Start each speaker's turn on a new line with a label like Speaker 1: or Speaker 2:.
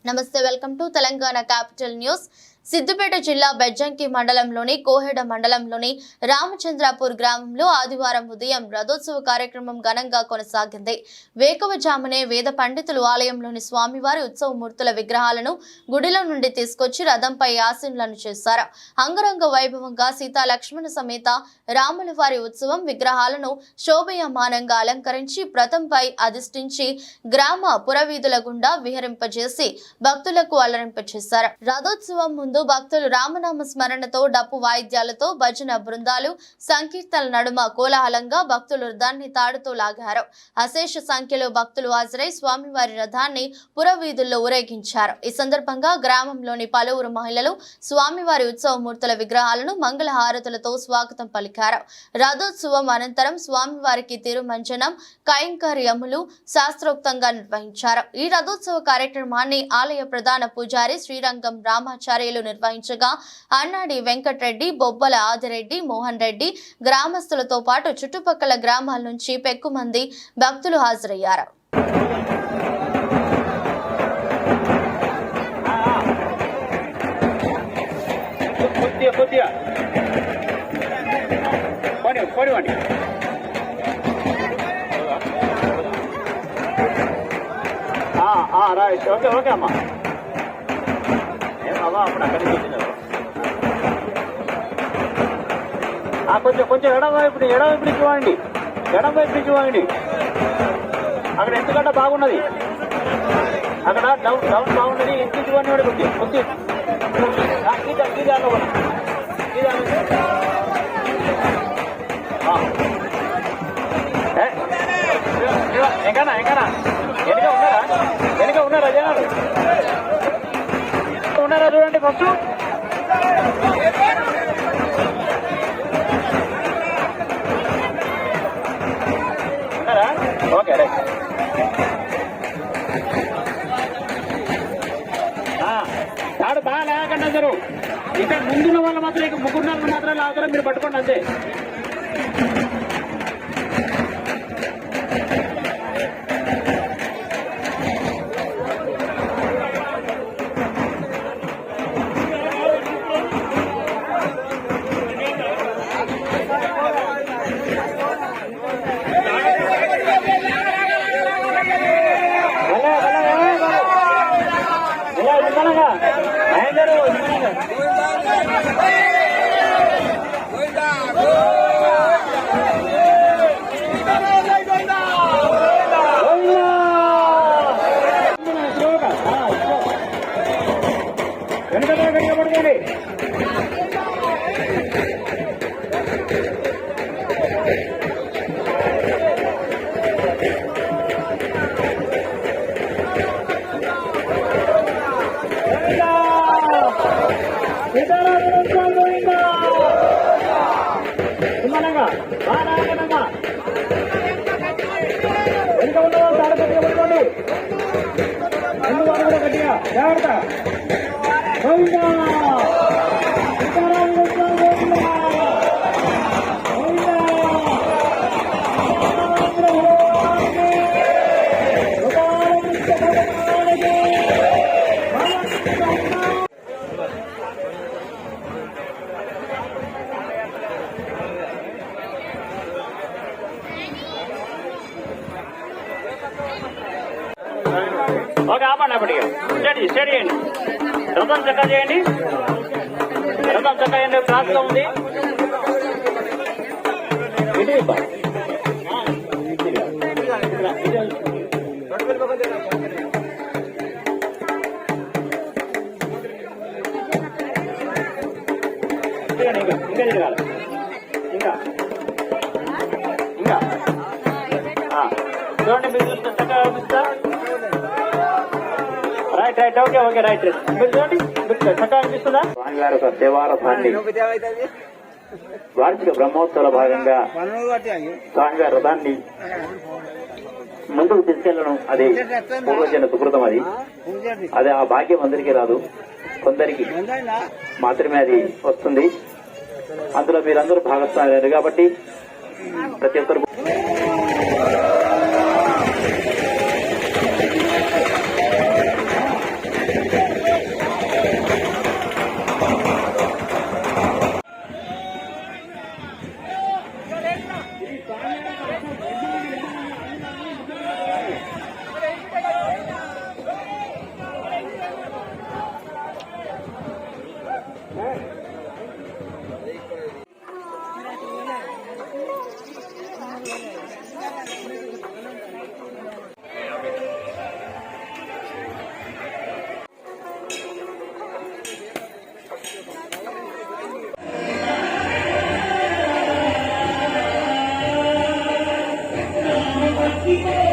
Speaker 1: నమస్తే, welcome to Telangana capital news. Siddipet జిల్లా బెజ్జంకి మండలంలోని కోహెడ మండలంలోని రామచంద్రాపూర్ గ్రామంలో ఆదివారం ఉదయం రథోత్సవ కార్యక్రమం ఘనంగా కొనసాగింది. వేకువజామునే వేద పండితులు ఆలయంలోని స్వామివారి ఉత్సవమూర్తుల విగ్రహాలను గుడిలో నుండి తీసుకొచ్చి రథంపై ఆసీనులను చేశారు. అంగరంగ వైభవంగా సీతా లక్ష్మణ సమేత రాముల వారి ఉత్సవం విగ్రహాలను శోభయమానంగా అలంకరించి రథంపై అధిష్ఠించి గ్రామ పురవీధుల గుండా విహరింపజేసి భక్తులకు అలరింపచేశారు. రథోత్సవం ముందు భక్తులు రామనామ స్మరణతో డప్పు వాయిద్యాలతో భజన బృందాలు సంకీర్తనల నడుమ కోలాహలంగా భక్తులు రథాన్ని తాడుతో లాగారు. అశేష సంఖ్యలో భక్తులు హాజరై స్వామివారి రథాన్ని పురవీధుల్లో ఊరేగించారు. ఈ సందర్భంగా గ్రామంలోని పలువురు మహిళలు స్వామివారి ఉత్సవమూర్తుల విగ్రహాలను మంగళ హారతులతో స్వాగతం పలికారు. రథోత్సవం అనంతరం స్వామివారికి తిరుమంజనం కైంకర్యములు శాస్త్రోక్తంగా నిర్వహించారు. ఈ రథోత్సవ కార్యక్రమాన్ని ఆలయ ప్రధాన పూజారి శ్రీరంగం రామాచార్యులు నిర్వహించగా అన్నాడి వెంకటరెడ్డి, బొబ్బల ఆదిరెడ్డి, మోహన్ రెడ్డి గ్రామస్తులతో పాటు చుట్టుపక్కల గ్రామాల నుంచి పెక్కుమంది భక్తులు హాజరయ్యారు.
Speaker 2: ఓకే అమ్మా, అప్పుడు అక్కడికి వచ్చినారు. కొంచెం ఎడమవైపు ఇవ్వండి, ఎడమవైపు ఇవ్వండి. అక్కడ ఎందుకంటే బాగున్నది, అక్కడ డౌన్ బాగున్నది. ఇంటికి ఇవ్వండి వాడి కొద్ది ఎంకనా వెనక ఉన్నారా జనాలు ఉన్నారా చూడండి ఫస్ట్. ఉన్నారా? Okay right. తాడు బాగా లాగండి అందరూ. ఇక్కడ ముందున్న వాళ్ళు మాత్రం ఇక ముగ్గురు మాత్రం లాగుతారా, మీరు పట్టుకోండి అంతే. ఓకే ఆపండి, అప్పటికి స్టడీ చేయండి. రథం చక్క చేయండి, రథం చక్క చేయండి. క్లాస్లో ఉంది. ఇంకా జరగాలి, ఇంకా చూడండి. మీరు చూస్తే చక్కగా చూపిస్తా. Right okay right. మీరు చూడండి, చక్కగా అనిపిస్తుందా? స్వామివారి ఒక దేవారథాన్ని వార్షిక బ్రహ్మోత్సవాల భాగంగా స్వామివారి రథాన్ని ముందుకు తీసుకెళ్లడం అది పూర్వజన సుకృతం. అది ఆ భాగ్యం అందరికీ రాదు, కొందరికి మాత్రమే అది వస్తుంది. అందులో మీరందరూ భాగస్వామ్యారు కాబట్టి ప్రతి ఒక్కరు
Speaker 3: की